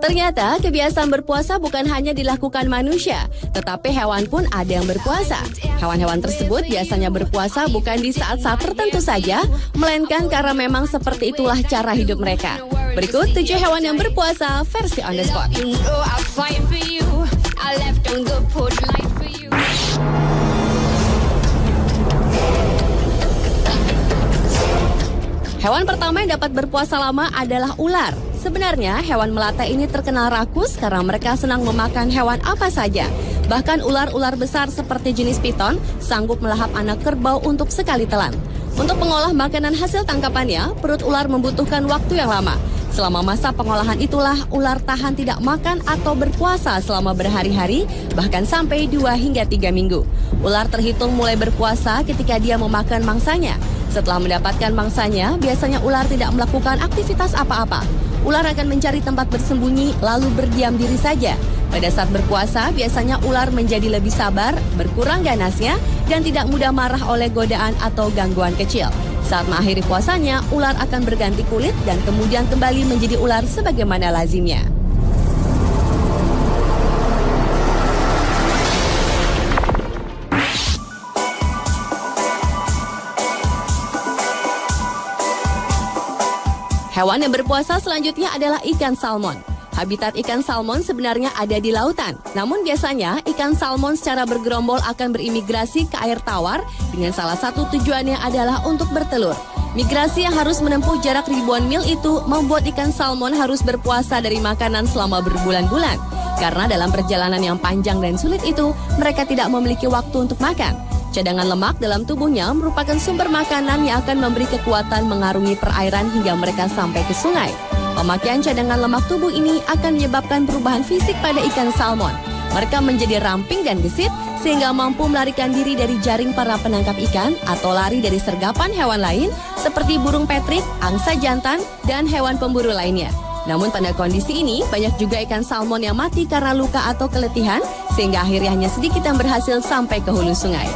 Ternyata kebiasaan berpuasa bukan hanya dilakukan manusia, tetapi hewan pun ada yang berpuasa. Hewan-hewan tersebut biasanya berpuasa bukan di saat-saat tertentu saja, melainkan karena memang seperti itulah cara hidup mereka. Berikut 7 hewan yang berpuasa versi on the spot. Hewan pertama yang dapat berpuasa lama adalah ular. Sebenarnya hewan melata ini terkenal rakus karena mereka senang memakan hewan apa saja. Bahkan ular-ular besar seperti jenis piton sanggup melahap anak kerbau untuk sekali telan. Untuk mengolah makanan hasil tangkapannya, perut ular membutuhkan waktu yang lama. Selama masa pengolahan itulah ular tahan tidak makan atau berpuasa selama berhari-hari, bahkan sampai 2 hingga 3 minggu. Ular terhitung mulai berpuasa ketika dia memakan mangsanya. Setelah mendapatkan mangsanya, biasanya ular tidak melakukan aktivitas apa-apa. Ular akan mencari tempat bersembunyi lalu berdiam diri saja. Pada saat berpuasa, biasanya ular menjadi lebih sabar, berkurang ganasnya, dan tidak mudah marah oleh godaan atau gangguan kecil. Saat mengakhiri puasanya, ular akan berganti kulit dan kemudian kembali menjadi ular sebagaimana lazimnya. Hewan yang berpuasa selanjutnya adalah ikan salmon. Habitat ikan salmon sebenarnya ada di lautan. Namun biasanya ikan salmon secara bergerombol akan berimigrasi ke air tawar dengan salah satu tujuannya adalah untuk bertelur. Migrasi yang harus menempuh jarak ribuan mil itu membuat ikan salmon harus berpuasa dari makanan selama berbulan-bulan. Karena dalam perjalanan yang panjang dan sulit itu, mereka tidak memiliki waktu untuk makan. Cadangan lemak dalam tubuhnya merupakan sumber makanan yang akan memberi kekuatan mengarungi perairan hingga mereka sampai ke sungai. Pemakaian cadangan lemak tubuh ini akan menyebabkan perubahan fisik pada ikan salmon. Mereka menjadi ramping dan gesit sehingga mampu melarikan diri dari jaring para penangkap ikan atau lari dari sergapan hewan lain seperti burung petrik, angsa jantan, dan hewan pemburu lainnya. Namun pada kondisi ini, banyak juga ikan salmon yang mati karena luka atau keletihan, sehingga akhirnya hanya sedikit yang berhasil sampai ke hulu sungai.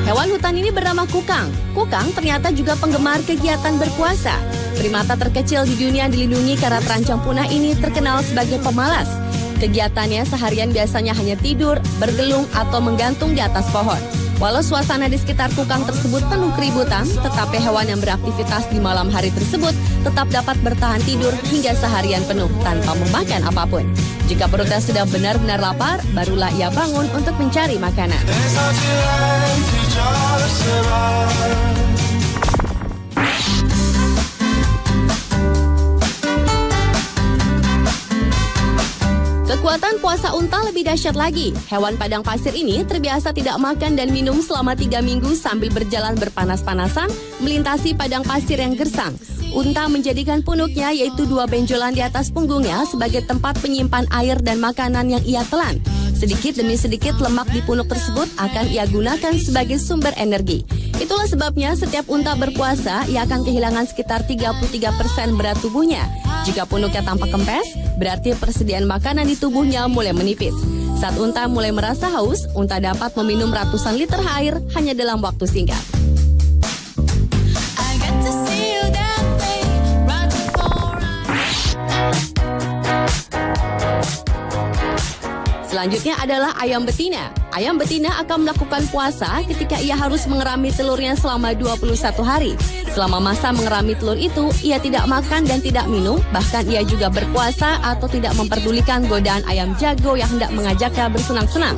Hewan hutan ini bernama kukang. Kukang ternyata juga penggemar kegiatan berpuasa. Primata terkecil di dunia yang dilindungi karena terancam punah ini terkenal sebagai pemalas. Kegiatannya seharian biasanya hanya tidur, bergelung, atau menggantung di atas pohon. Walau suasana di sekitar kukang tersebut penuh keributan, tetapi hewan yang beraktivitas di malam hari tersebut tetap dapat bertahan tidur hingga seharian penuh tanpa memakan apapun. Jika perutnya sudah benar-benar lapar, barulah ia bangun untuk mencari makanan. Kekuatan puasa unta lebih dahsyat lagi. Hewan padang pasir ini terbiasa tidak makan dan minum selama 3 minggu sambil berjalan berpanas-panasan melintasi padang pasir yang gersang. Unta menjadikan punuknya, yaitu 2 benjolan di atas punggungnya, sebagai tempat penyimpan air dan makanan yang ia telan. Sedikit demi sedikit lemak di punuk tersebut akan ia gunakan sebagai sumber energi. Itulah sebabnya setiap unta berpuasa, ia akan kehilangan sekitar 33% berat tubuhnya. Jika punuknya tampak kempes, berarti persediaan makanan di tubuhnya mulai menipis. Saat unta mulai merasa haus, unta dapat meminum ratusan liter air hanya dalam waktu singkat. Selanjutnya adalah ayam betina. Ayam betina akan melakukan puasa ketika ia harus mengerami telurnya selama 21 hari. Selama masa mengerami telur itu, ia tidak makan dan tidak minum, bahkan ia juga berpuasa atau tidak memperdulikan godaan ayam jago yang hendak mengajaknya bersenang-senang.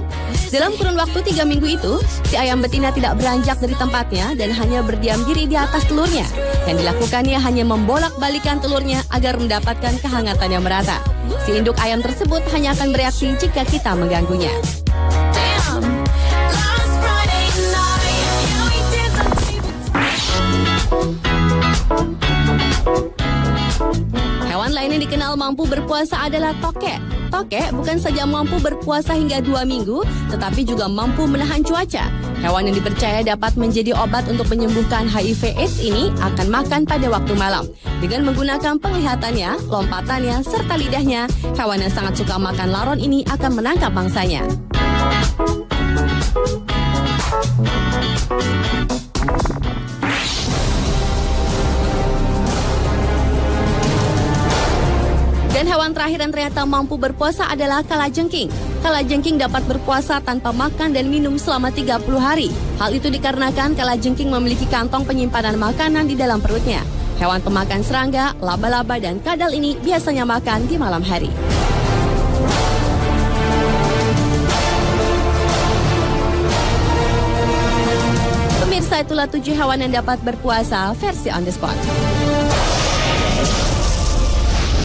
Dalam kurun waktu 3 minggu itu, si ayam betina tidak beranjak dari tempatnya dan hanya berdiam diri di atas telurnya. Yang dilakukannya hanya membolak-balikan telurnya agar mendapatkan kehangatan yang merata. Si induk ayam tersebut hanya akan bereaksi jika kita mengganggunya. Hewan lain yang dikenal mampu berpuasa adalah tokek. Tokek bukan saja mampu berpuasa hingga 2 minggu, tetapi juga mampu menahan cuaca. Hewan yang dipercaya dapat menjadi obat untuk menyembuhkan HIV/AIDS ini akan makan pada waktu malam. Dengan menggunakan penglihatannya, lompatannya, serta lidahnya, hewan yang sangat suka makan laron ini akan menangkap mangsanya. Dan hewan terakhir yang ternyata mampu berpuasa adalah kalajengking. Kalajengking dapat berpuasa tanpa makan dan minum selama 30 hari. Hal itu dikarenakan kalajengking memiliki kantong penyimpanan makanan di dalam perutnya. Hewan pemakan serangga, laba-laba, dan kadal ini biasanya makan di malam hari. Pemirsa, itulah 7 hewan yang dapat berpuasa versi on the spot.